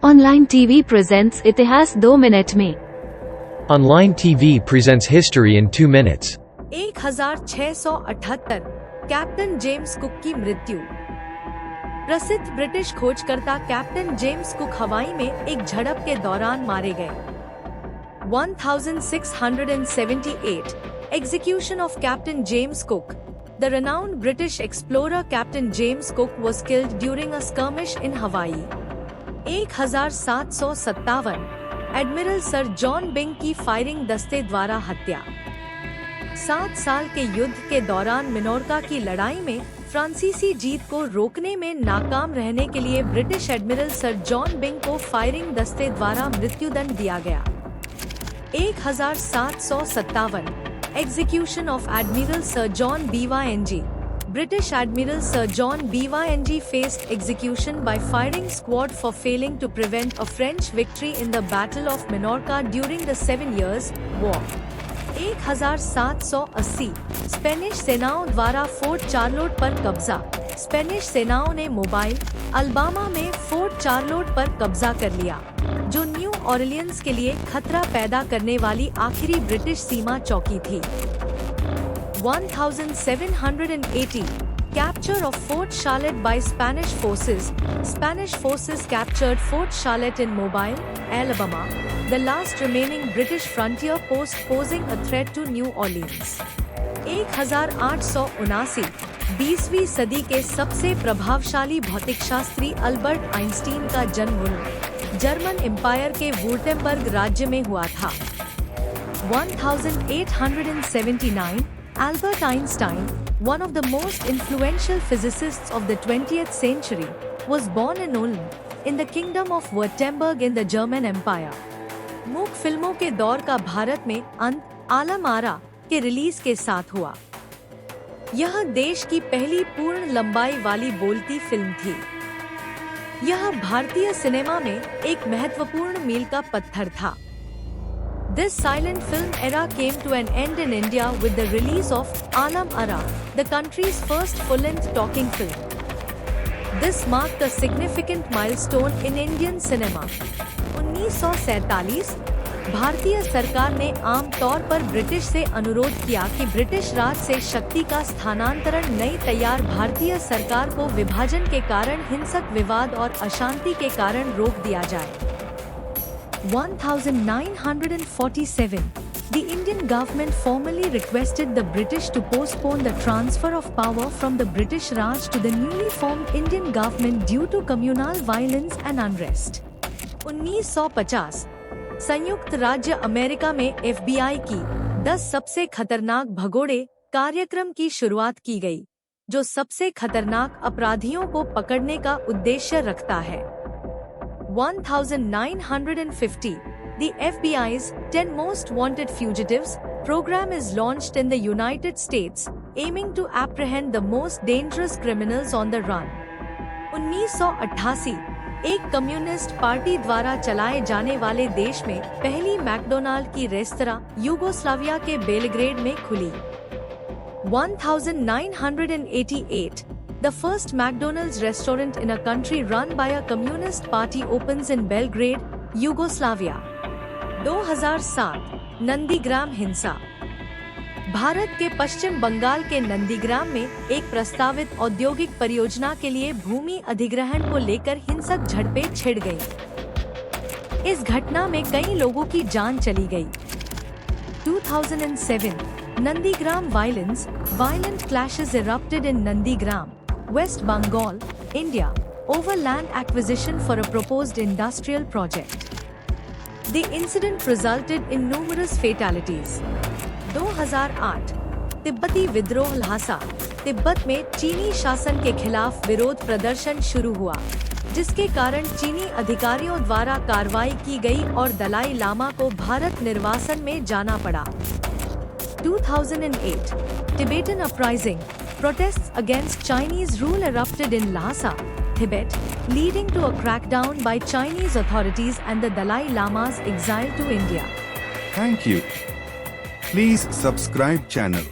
Online TV presents इतिहास 2 minute में। Online TV presents history in 2 minutes. 1678 captain James cook की मृत्यु। प्रसिद्ध ब्रिटिश खोजकर्ता कैप्टन जेम्स कुक हवाई में एक झड़प के दौरान मारे गए। 1678 Execution of Captain James Cook. The renowned British explorer Captain James Cook was killed during a skirmish in Hawaii. 1757 admiral sir John Byng की फायरिंग दस्ते द्वारा हत्या। 7 साल के युद्ध के दौरान मिनोरका की लड़ाई में फ्रांसीसी जीत को रोकने में नाकाम रहने के लिए British admiral sir John Byng को फायरिंग दस्ते द्वारा मृत्युदंड दिया गया। 1757 execution of admiral sir John BYNG. British Admiral Sir John Byng faced execution by firing squad for failing to prevent a French victory in the Battle of Minorca during the 7 Years' War. 1780 Spanish सेनाओं द्वारा fort Charlotte पर कब्जा। Spanish सेनाओं ने mobile Alabama में fort Charlotte पर कब्जा कर लिया, जो न्यू ऑरलियंस के लिए खतरा पैदा करने वाली आखिरी ब्रिटिश सीमा चौकी थी। 1780 Capture of Fort Charlotte by Spanish forces. Spanish forces captured Fort Charlotte in Mobile, Alabama, the last remaining British frontier post posing a threat to New Orleans. 1879 20वीं सदी के सबसे प्रभावशाली भौतिकशास्त्री अल्बर्ट आइंस्टीन का जन्म जर्मन एम्पायर के वुर्टेम्बर्ग राज्य में हुआ था। 1879 Albert Einstein, one of the most influential physicists of the 20th century, was born in Ulm, in the Kingdom of Württemberg in the German Empire. मूक फिल्मों के दौर का भारत में अंत आलम आरा के रिलीज के साथ हुआ। यह देश की पहली पूर्ण लंबाई वाली बोलती फिल्म थी। यह भारतीय सिनेमा में एक महत्वपूर्ण मील का पत्थर था। This silent film era came to an end in India with the release of Alam Ara, the country's first full-length talking film. This marked a significant milestone in Indian cinema. 1947 भारतीय सरकार ने आम तौर पर ब्रिटिश से अनुरोध किया कि ब्रिटिश राज से शक्ति का स्थानांतरण नई तैयार भारतीय सरकार को विभाजन के कारण हिंसक विवाद और अशांति के कारण रोक दिया जाए। 1947, the Indian government formally requested the British to postpone the transfer of power from the British Raj to the newly formed Indian government due to communal violence and unrest. 1950 संयुक्त राज्य अमेरिका में FBI की 10 सबसे खतरनाक भगोड़े कार्यक्रम की शुरुआत की गई, जो सबसे खतरनाक अपराधियों को पकड़ने का उद्देश्य रखता है। 1950 The FBI's 10 Most Wanted Fugitives program is launched in the United States, aiming to apprehend the most dangerous criminals on the run. 1988 एक कम्युनिस्ट पार्टी द्वारा चलाए जाने वाले देश में पहली मैकडोनाल्ड की रेस्तरां यूगोस्लाविया के बेलग्रेड में खुली। 1988 The first McDonald's restaurant in a country run by a communist party opens in Belgrade, Yugoslavia. 2007 Nandigram हिंसा। भारत के पश्चिम बंगाल के नंदीग्राम में एक प्रस्तावित औद्योगिक परियोजना के लिए भूमि अधिग्रहण को लेकर हिंसक झड़पें छिड़ गईं। इस घटना में कई लोगों की जान चली गई। 2007 Nandigram violence. Violent clashes erupted in Nandigram, West Bengal, India, over land acquisition for a proposed industrial project. The incident resulted in numerous fatalities. 2008 तिब्बती विद्रोह ल्हासा। तिब्बत में चीनी शासन के खिलाफ विरोध प्रदर्शन शुरू हुआ, जिसके कारण चीनी अधिकारियों द्वारा कार्रवाई की गई और दलाई लामा को भारत निर्वासन में जाना पड़ा। 2008 Tibetan uprising. Protests against Chinese rule erupted in Lhasa, Tibet, leading to a crackdown by Chinese authorities and the Dalai Lama's exile to India. Thank you. Please subscribe channel.